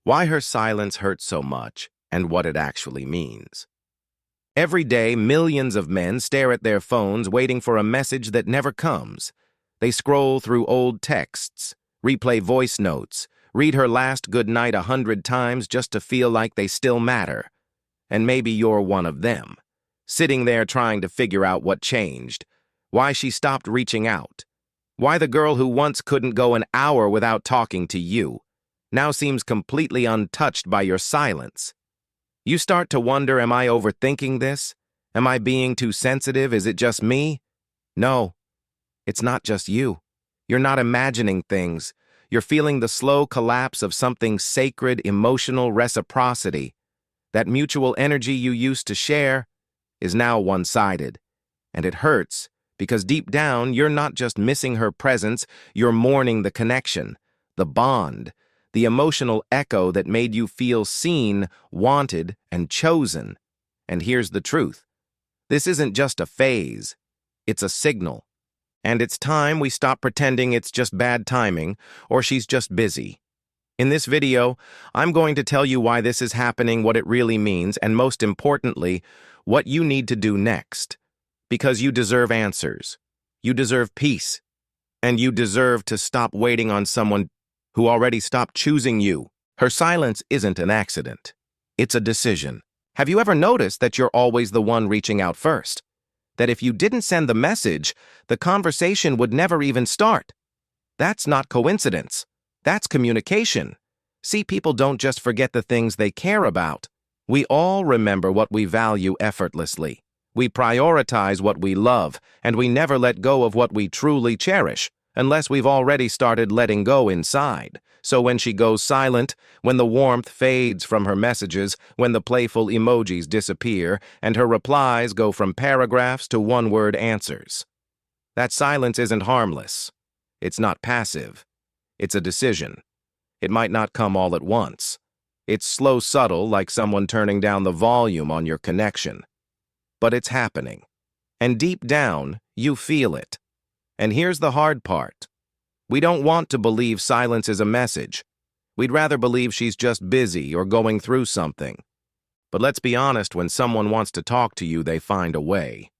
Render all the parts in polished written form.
Why her silence hurts so much, and what it actually means. Every day, millions of men stare at their phones waiting for a message that never comes. They scroll through old texts, replay voice notes, read her last goodnight 100 times just to feel like they still matter. And maybe you're one of them, sitting there trying to figure out what changed, why she stopped reaching out, why the girl who once couldn't go an hour without talking to you now seems completely untouched by your silence. You start to wonder, am I overthinking this? Am I being too sensitive? Is it just me? No, it's not just you. You're not imagining things. You're feeling the slow collapse of something sacred, emotional reciprocity. That mutual energy you used to share is now one-sided. And it hurts because deep down, you're not just missing her presence, you're mourning the connection, the bond, the emotional echo that made you feel seen, wanted, and chosen. And here's the truth. This isn't just a phase. It's a signal. And it's time we stop pretending it's just bad timing or she's just busy. In this video, I'm going to tell you why this is happening, what it really means, and most importantly, what you need to do next. Because you deserve answers. You deserve peace. And you deserve to stop waiting on someone who already stopped choosing you. Her silence isn't an accident. It's a decision. Have you ever noticed that you're always the one reaching out first? That if you didn't send the message, the conversation would never even start? That's not coincidence. That's communication. See, people don't just forget the things they care about. We all remember what we value effortlessly. We prioritize what we love, and we never let go of what we truly cherish, unless we've already started letting go inside. So when she goes silent, when the warmth fades from her messages, when the playful emojis disappear, and her replies go from paragraphs to one-word answers, that silence isn't harmless. It's not passive. It's a decision. It might not come all at once. It's slow, subtle, like someone turning down the volume on your connection. But it's happening. And deep down, you feel it. And here's the hard part. We don't want to believe silence is a message. We'd rather believe she's just busy or going through something. But let's be honest, when someone wants to talk to you, they find a way.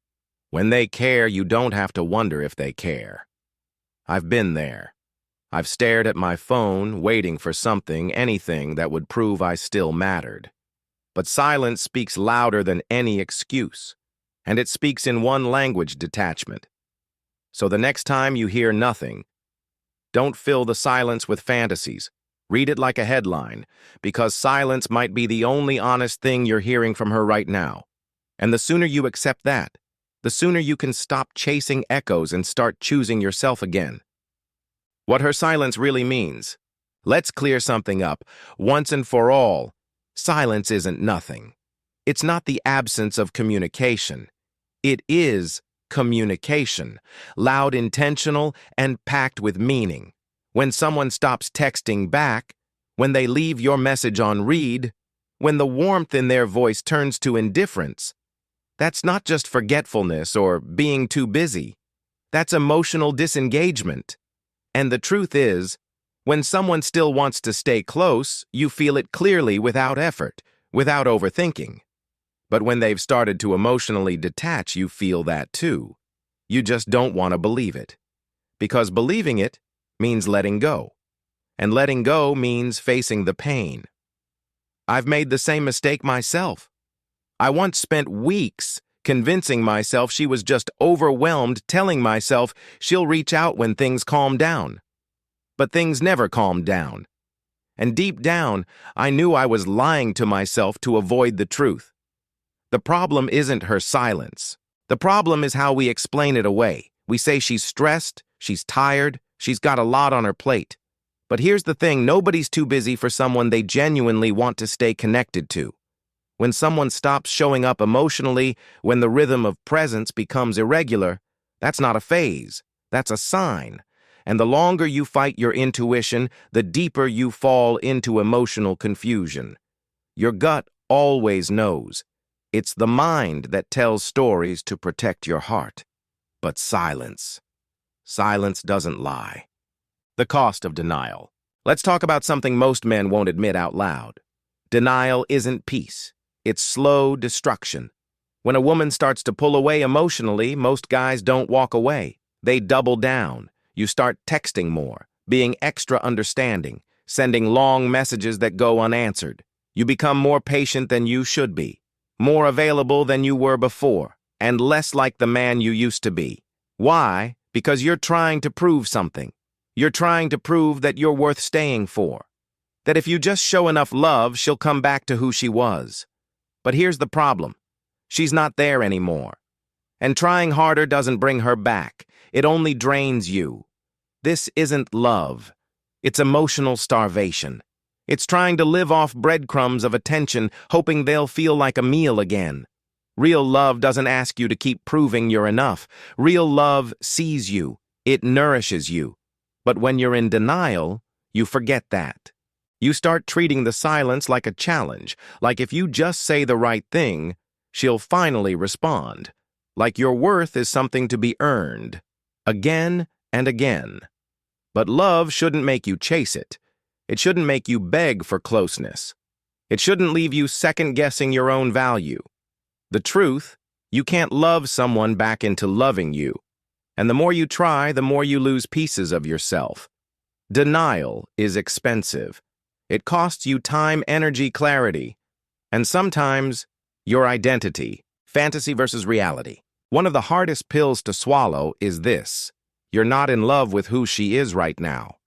When they care, you don't have to wonder if they care. I've been there. I've stared at my phone, waiting for something, anything that would prove I still mattered. But silence speaks louder than any excuse, and it speaks in one language: detachment. So the next time you hear nothing, don't fill the silence with fantasies. Read it like a headline, because silence might be the only honest thing you're hearing from her right now. And the sooner you accept that, the sooner you can stop chasing echoes and start choosing yourself again. What her silence really means. Let's clear something up. Once and for all, silence isn't nothing. It's not the absence of communication. It is communication, loud, intentional, and packed with meaning. When someone stops texting back, when they leave your message on read, when the warmth in their voice turns to indifference, that's not just forgetfulness or being too busy. That's emotional disengagement. And the truth is, when someone still wants to stay close, you feel it clearly without effort, without overthinking. But when they've started to emotionally detach, you feel that too. You just don't want to believe it. Because believing it means letting go. And letting go means facing the pain. I've made the same mistake myself. I once spent weeks convincing myself she was just overwhelmed, telling myself she'll reach out when things calm down. But things never calmed down. And deep down, I knew I was lying to myself to avoid the truth. The problem isn't her silence. The problem is how we explain it away. We say she's stressed, she's tired, she's got a lot on her plate. But here's the thing, nobody's too busy for someone they genuinely want to stay connected to. When someone stops showing up emotionally, when the rhythm of presence becomes irregular, that's not a phase, that's a sign. And the longer you fight your intuition, the deeper you fall into emotional confusion. Your gut always knows. It's the mind that tells stories to protect your heart. But silence doesn't lie. The cost of denial. Let's talk about something most men won't admit out loud. Denial isn't peace. It's slow destruction. When a woman starts to pull away emotionally, most guys don't walk away. They double down. You start texting more, being extra understanding, sending long messages that go unanswered. You become more patient than you should be, more available than you were before, and less like the man you used to be. Why? Because you're trying to prove something. You're trying to prove that you're worth staying for. That if you just show enough love, she'll come back to who she was. But here's the problem. She's not there anymore. And trying harder doesn't bring her back. It only drains you. This isn't love. It's emotional starvation. It's trying to live off breadcrumbs of attention, hoping they'll feel like a meal again. Real love doesn't ask you to keep proving you're enough. Real love sees you. It nourishes you. But when you're in denial, you forget that. You start treating the silence like a challenge, like if you just say the right thing, she'll finally respond. Like your worth is something to be earned, again and again. But love shouldn't make you chase it. It shouldn't make you beg for closeness. It shouldn't leave you second-guessing your own value. The truth, you can't love someone back into loving you. And the more you try, the more you lose pieces of yourself. Denial is expensive. It costs you time, energy, clarity, and sometimes your identity. Fantasy versus reality. One of the hardest pills to swallow is this. You're not in love with who she is right now.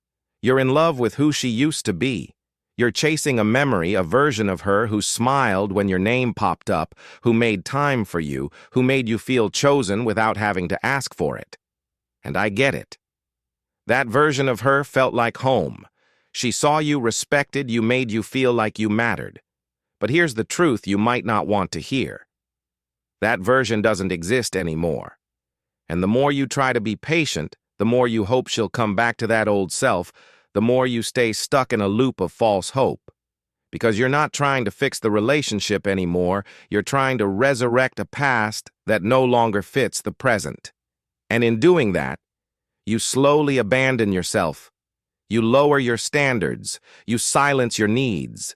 You're in love with who she used to be. You're chasing a memory, a version of her who smiled when your name popped up, who made time for you, who made you feel chosen without having to ask for it. And I get it. That version of her felt like home. She saw you, respected you, made you feel like you mattered. But here's the truth you might not want to hear. That version doesn't exist anymore. And the more you try to be patient, the more you hope she'll come back to that old self, the more you stay stuck in a loop of false hope. Because you're not trying to fix the relationship anymore, you're trying to resurrect a past that no longer fits the present. And in doing that, you slowly abandon yourself. You lower your standards. You silence your needs.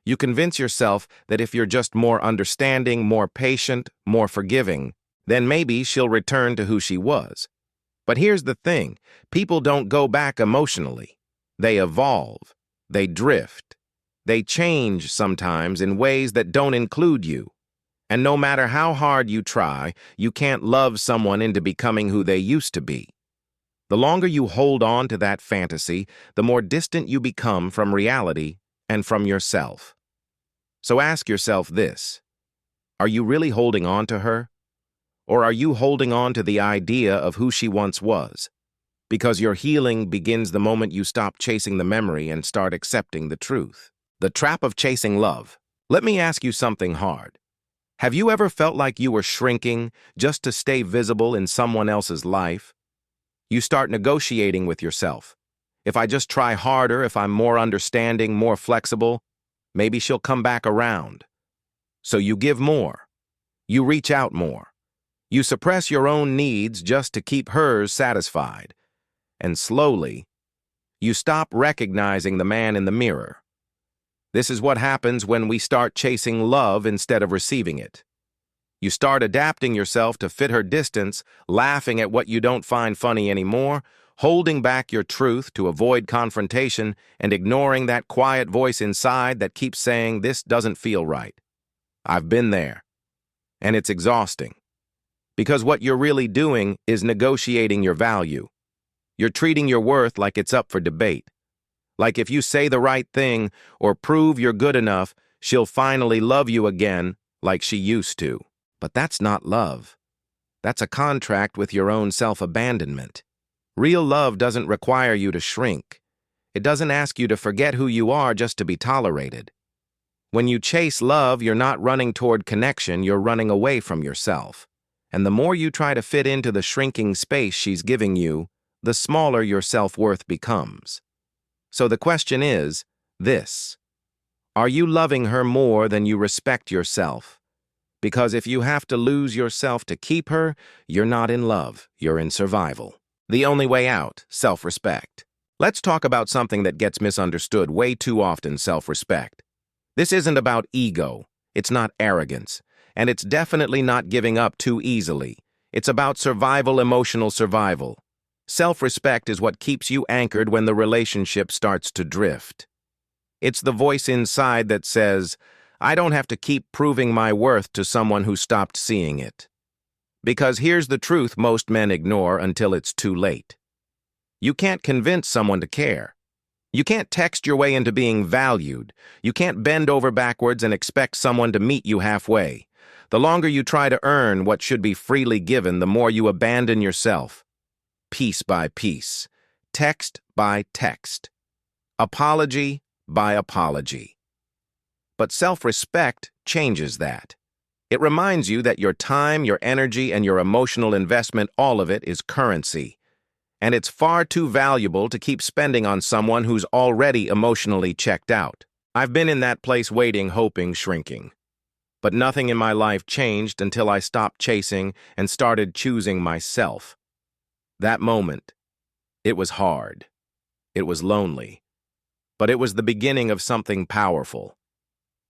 You convince yourself that if you're just more understanding, more patient, more forgiving, then maybe she'll return to who she was. But here's the thing. People don't go back emotionally. They evolve. They drift. They change sometimes in ways that don't include you. And no matter how hard you try, you can't love someone into becoming who they used to be. The longer you hold on to that fantasy, the more distant you become from reality and from yourself. So ask yourself this. Are you really holding on to her? Or are you holding on to the idea of who she once was? Because your healing begins the moment you stop chasing the memory and start accepting the truth. The trap of chasing love. Let me ask you something hard. Have you ever felt like you were shrinking just to stay visible in someone else's life? You start negotiating with yourself. If I just try harder, if I'm more understanding, more flexible, maybe she'll come back around. So you give more. You reach out more. You suppress your own needs just to keep hers satisfied. And slowly, you stop recognizing the man in the mirror. This is what happens when we start chasing love instead of receiving it. You start adapting yourself to fit her distance, laughing at what you don't find funny anymore, holding back your truth to avoid confrontation, and ignoring that quiet voice inside that keeps saying, "This doesn't feel right." I've been there. And it's exhausting. Because what you're really doing is negotiating your value. You're treating your worth like it's up for debate. Like if you say the right thing or prove you're good enough, she'll finally love you again like she used to. But that's not love. That's a contract with your own self-abandonment. Real love doesn't require you to shrink. It doesn't ask you to forget who you are just to be tolerated. When you chase love, you're not running toward connection, you're running away from yourself. And the more you try to fit into the shrinking space she's giving you, the smaller your self-worth becomes. So the question is this: are you loving her more than you respect yourself? Because if you have to lose yourself to keep her, you're not in love, you're in survival. The only way out, self-respect. Let's talk about something that gets misunderstood way too often: self-respect. This isn't about ego, it's not arrogance, and it's definitely not giving up too easily. It's about survival, emotional survival. Self-respect is what keeps you anchored when the relationship starts to drift. It's the voice inside that says, I don't have to keep proving my worth to someone who stopped seeing it. Because here's the truth most men ignore until it's too late. You can't convince someone to care. You can't text your way into being valued. You can't bend over backwards and expect someone to meet you halfway. The longer you try to earn what should be freely given, the more you abandon yourself. Piece by piece, text by text, apology by apology. But self-respect changes that. It reminds you that your time, your energy, and your emotional investment, all of it is currency. And it's far too valuable to keep spending on someone who's already emotionally checked out. I've been in that place waiting, hoping, shrinking. But nothing in my life changed until I stopped chasing and started choosing myself. That moment, it was hard. It was lonely. But it was the beginning of something powerful.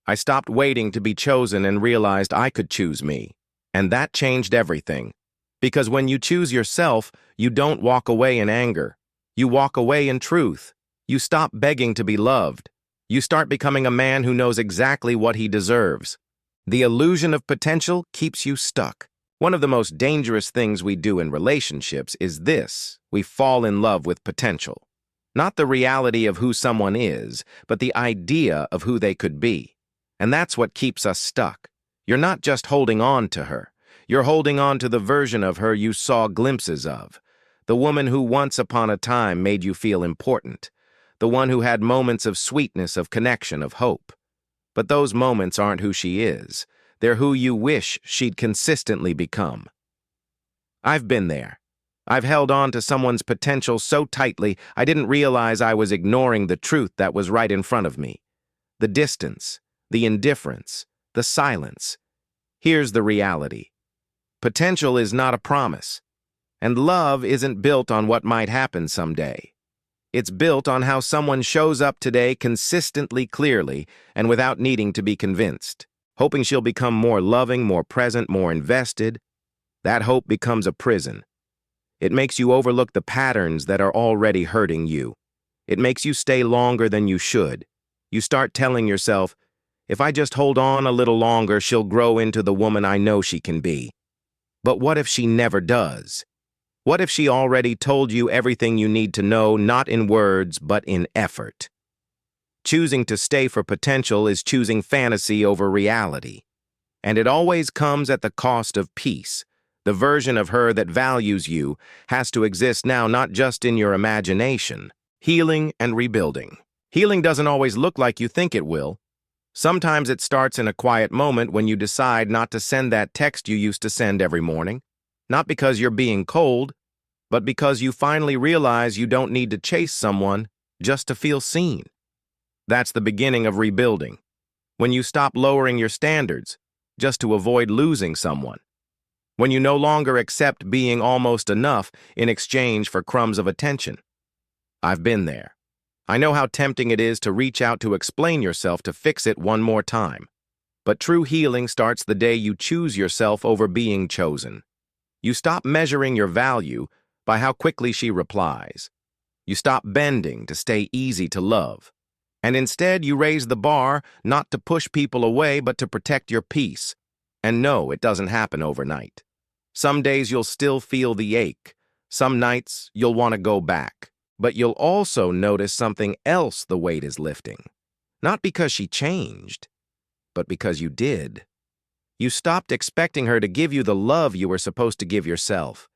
I stopped waiting to be chosen and realized I could choose me. And that changed everything. Because when you choose yourself, you don't walk away in anger. You walk away in truth. You stop begging to be loved. You start becoming a man who knows exactly what he deserves. The illusion of potential keeps you stuck. One of the most dangerous things we do in relationships is this: we fall in love with potential. Not the reality of who someone is, but the idea of who they could be. And that's what keeps us stuck. You're not just holding on to her. You're holding on to the version of her you saw glimpses of. The woman who once upon a time made you feel important. The one who had moments of sweetness, of connection, of hope. But those moments aren't who she is. They're who you wish she'd consistently become. I've been there. I've held on to someone's potential so tightly I didn't realize I was ignoring the truth that was right in front of me. The distance, the indifference, the silence. Here's the reality. Potential is not a promise, and love isn't built on what might happen someday. It's built on how someone shows up today consistently, clearly, and without needing to be convinced. Hoping she'll become more loving, more present, more invested. That hope becomes a prison. It makes you overlook the patterns that are already hurting you. It makes you stay longer than you should. You start telling yourself, if I just hold on a little longer, she'll grow into the woman I know she can be. But what if she never does? What if she already told you everything you need to know, not in words, but in effort? Choosing to stay for potential is choosing fantasy over reality. And it always comes at the cost of peace. The version of her that values you has to exist now, not just in your imagination. Healing and rebuilding. Healing doesn't always look like you think it will. Sometimes it starts in a quiet moment when you decide not to send that text you used to send every morning. Not because you're being cold, but because you finally realize you don't need to chase someone just to feel seen. That's the beginning of rebuilding. When you stop lowering your standards just to avoid losing someone. When you no longer accept being almost enough in exchange for crumbs of attention. I've been there. I know how tempting it is to reach out to explain yourself, to fix it one more time. But true healing starts the day you choose yourself over being chosen. You stop measuring your value by how quickly she replies. You stop bending to stay easy to love. And instead you raise the bar not to push people away but to protect your peace. And no, it doesn't happen overnight. Some days you'll still feel the ache. Some nights you'll want to go back. But you'll also notice something else: the weight is lifting. Not because she changed, but because you did. You stopped expecting her to give you the love you were supposed to give yourself.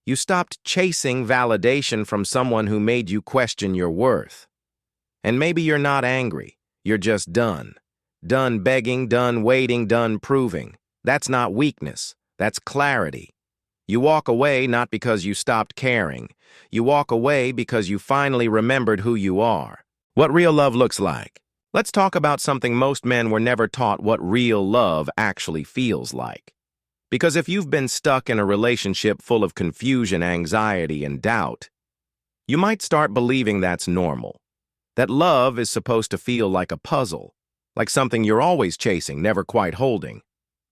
You stopped chasing validation from someone who made you question your worth. And maybe you're not angry. You're just done. Done begging, done waiting, done proving. That's not weakness. That's clarity. You walk away not because you stopped caring. You walk away because you finally remembered who you are. What real love looks like. Let's talk about something most men were never taught: what real love actually feels like. Because if you've been stuck in a relationship full of confusion, anxiety, and doubt, You might start believing that's normal, that love is supposed to feel like a puzzle, like something you're always chasing, never quite holding.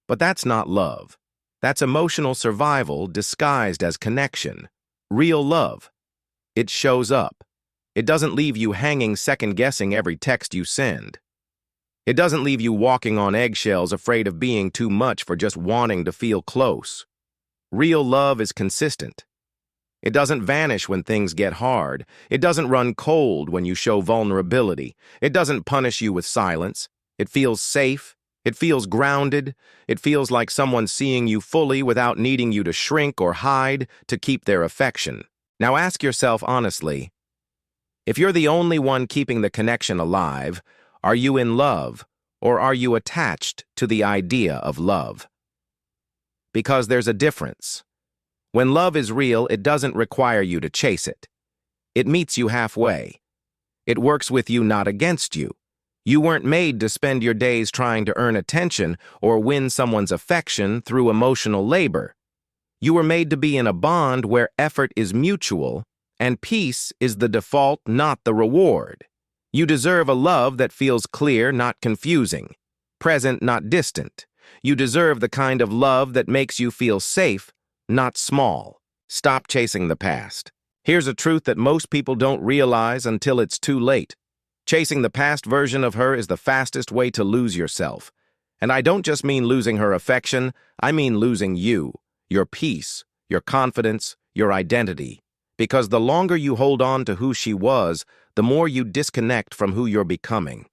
But that's not love. That's emotional survival disguised as connection. Real love. It shows up. It doesn't leave you hanging second-guessing every text you send. It doesn't leave you walking on eggshells afraid of being too much for just wanting to feel close. Real love is consistent. It doesn't vanish when things get hard. It doesn't run cold when you show vulnerability. It doesn't punish you with silence. It feels safe. It feels grounded. It feels like someone seeing you fully without needing you to shrink or hide to keep their affection. Now ask yourself honestly, if you're the only one keeping the connection alive, are you in love or are you attached to the idea of love? Because there's a difference. When love is real, it doesn't require you to chase it. It meets you halfway. It works with you, not against you. You weren't made to spend your days trying to earn attention or win someone's affection through emotional labor. You were made to be in a bond where effort is mutual and peace is the default, not the reward. You deserve a love that feels clear, not confusing, present, not distant. You deserve the kind of love that makes you feel safe, not small. Stop chasing the past. Here's a truth that most people don't realize until it's too late. Chasing the past version of her is the fastest way to lose yourself. And I don't just mean losing her affection, I mean losing you, your peace, your confidence, your identity. Because the longer you hold on to who she was, the more you disconnect from who you're becoming.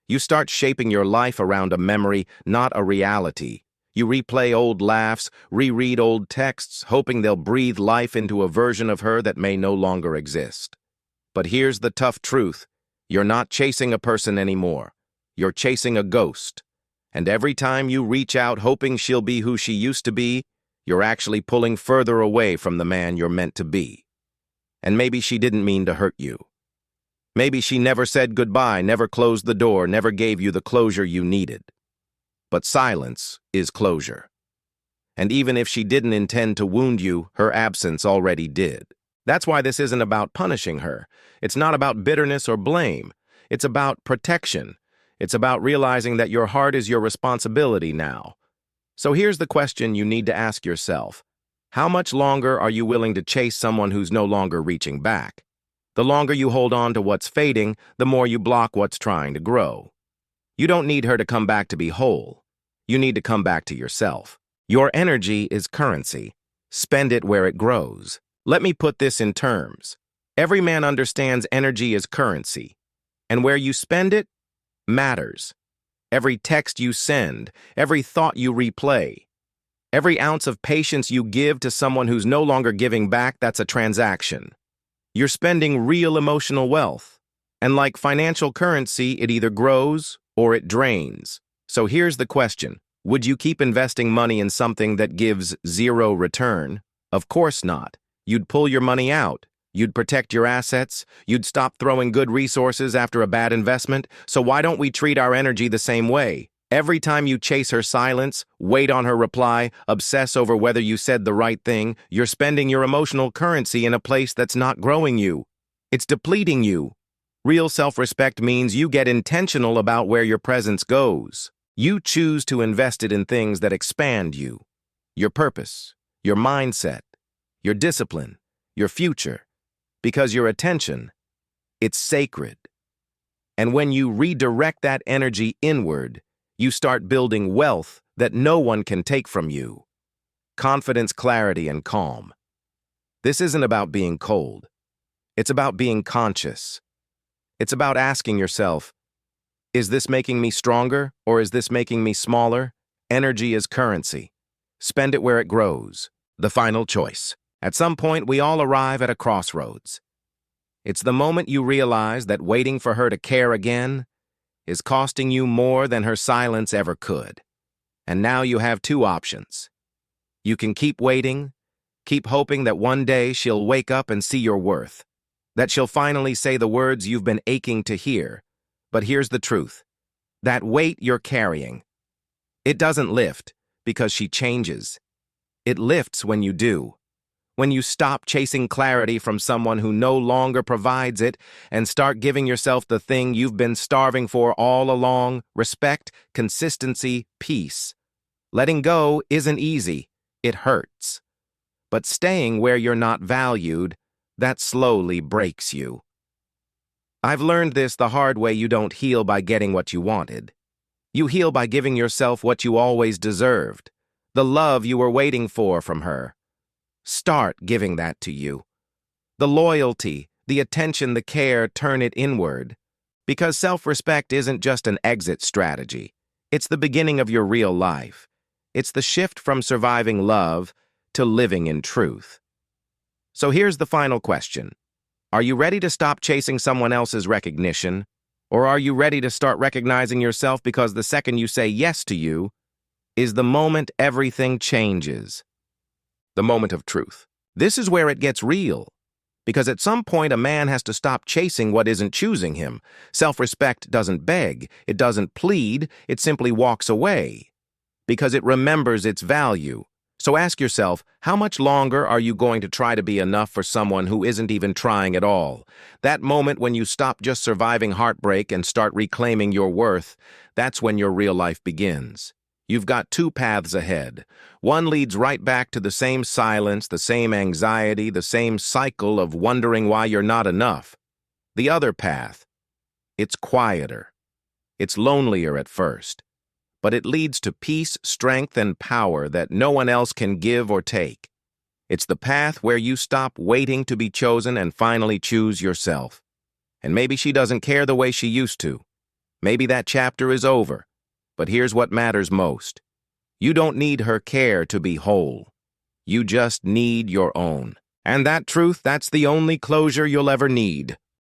You start shaping your life around a memory, not a reality. You replay old laughs, reread old texts, hoping they'll breathe life into a version of her that may no longer exist. But here's the tough truth. You're not chasing a person anymore. You're chasing a ghost. And every time you reach out hoping she'll be who she used to be, you're actually pulling further away from the man you're meant to be. And maybe she didn't mean to hurt you. Maybe she never said goodbye, never closed the door, never gave you the closure you needed. But silence is closure. And even if she didn't intend to wound you, her absence already did. That's why this isn't about punishing her. It's not about bitterness or blame. It's about protection. It's about realizing that your heart is your responsibility now. So here's the question you need to ask yourself. How much longer are you willing to chase someone who's no longer reaching back? The longer you hold on to what's fading, the more you block what's trying to grow. You don't need her to come back to be whole. You need to come back to yourself. Your energy is currency. Spend it where it grows. Let me put this in terms. Every man understands energy is currency, and where you spend it matters. Every text you send, every thought you replay, every ounce of patience you give to someone who's no longer giving back, that's a transaction. You're spending real emotional wealth. And like financial currency, it either grows or it drains. So here's the question. Would you keep investing money in something that gives zero return? Of course not. You'd pull your money out. You'd protect your assets. You'd stop throwing good resources after a bad investment. So why don't we treat our energy the same way? Every time you chase her silence, wait on her reply, obsess over whether you said the right thing, you're spending your emotional currency in a place that's not growing you. It's depleting you. Real self-respect means you get intentional about where your presence goes. You choose to invest it in things that expand you. Your purpose, your mindset, your discipline, your future. Because your attention, it's sacred. And when you redirect that energy inward, you start building wealth that no one can take from you. Confidence, clarity, and calm. This isn't about being cold. It's about being conscious. It's about asking yourself, is this making me stronger or is this making me smaller? Energy is currency. Spend it where it grows. The final choice. At some point, we all arrive at a crossroads. It's the moment you realize that waiting for her to care again is costing you more than her silence ever could. And now you have two options. You can keep waiting, keep hoping that one day she'll wake up and see your worth, that she'll finally say the words you've been aching to hear. But here's the truth. That weight you're carrying, it doesn't lift because she changes. It lifts when you do. When you stop chasing clarity from someone who no longer provides it and start giving yourself the thing you've been starving for all along: respect, consistency, peace. Letting go isn't easy. It hurts. But staying where you're not valued, that slowly breaks you. I've learned this the hard way. You don't heal by getting what you wanted. You heal by giving yourself what you always deserved, the love you were waiting for from her. Start giving that to you. The loyalty, the attention, the care, turn it inward. Because self-respect isn't just an exit strategy. It's the beginning of your real life. It's the shift from surviving love to living in truth. So here's the final question. Are you ready to stop chasing someone else's recognition? Or are you ready to start recognizing yourself, because the second you say yes to you is the moment everything changes? The moment of truth. This is where it gets real. Because at some point, a man has to stop chasing what isn't choosing him. Self-respect doesn't beg, it doesn't plead, it simply walks away. Because it remembers its value. So ask yourself, how much longer are you going to try to be enough for someone who isn't even trying at all? That moment when you stop just surviving heartbreak and start reclaiming your worth, that's when your real life begins. You've got two paths ahead. One leads right back to the same silence, the same anxiety, the same cycle of wondering why you're not enough. The other path, it's quieter. It's lonelier at first. But it leads to peace, strength, and power that no one else can give or take. It's the path where you stop waiting to be chosen and finally choose yourself. And maybe she doesn't care the way she used to. Maybe that chapter is over. But here's what matters most. You don't need her care to be whole. You just need your own. And that truth, that's the only closure you'll ever need.